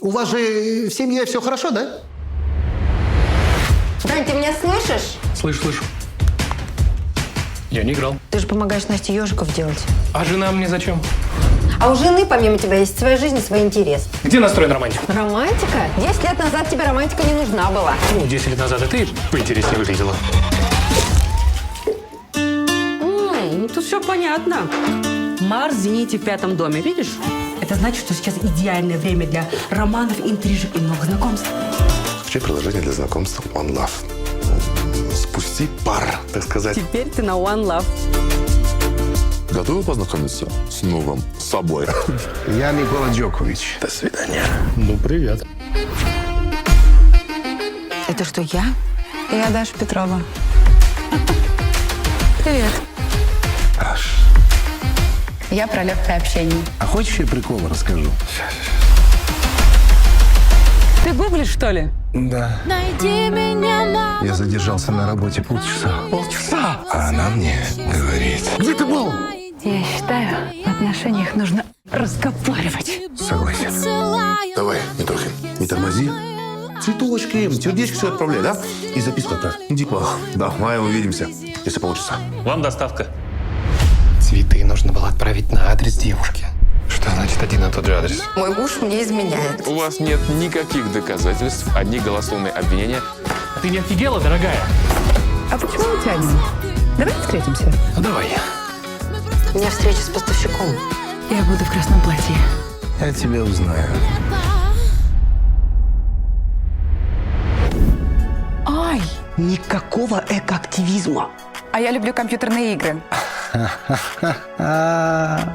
У вас же в семье все хорошо, да? Дань, ты меня слышишь? Слышу. Я не играл. Ты же помогаешь Насте ежиков делать. А жена мне зачем? А у жены, помимо тебя, есть своя жизнь и свой интерес. Где настроен романтику? Романтика? 10 лет назад тебе романтика не нужна была. Ну, 10 лет назад и ты поинтереснее выглядела. Ну, тут все понятно. Марс в зените в 5-м доме, видишь? Это значит, что сейчас идеальное время для романов, интрижек и новых знакомств. Скачай приложение для знакомств One Love. Спусти пар, так сказать. Теперь ты на One Love. Готовы познакомиться с новым собой? Я Никола Джокович. До свидания. Ну, привет. Это что, я? Я Даша Петрова. Привет. Аж. Я про легкое общение. А хочешь, я прикол расскажу? Ты гуглишь, что ли? Да. Я задержался на работе полчаса. Полчаса? А она мне говорит. Где ты был? Я считаю, в отношениях нужно разговаривать. Согласен. Давай, Митрохин, не тормози. Цветочки, сердечки все отправляй, да? И записку отправь. Типа, давай увидимся, если получится. Вам доставка. Цветы нужно было отправить на адрес девушки. Что значит один и тот же адрес? Мой муж мне изменяет. У вас нет никаких доказательств, одни голословные обвинения. Ты не офигела, дорогая? А почему мы тянем? Давай встретимся. Ну, давай. У меня встреча с поставщиком. Я буду в красном платье. Я тебя узнаю. Ай! Никакого экоактивизма. А я люблю компьютерные игры. А,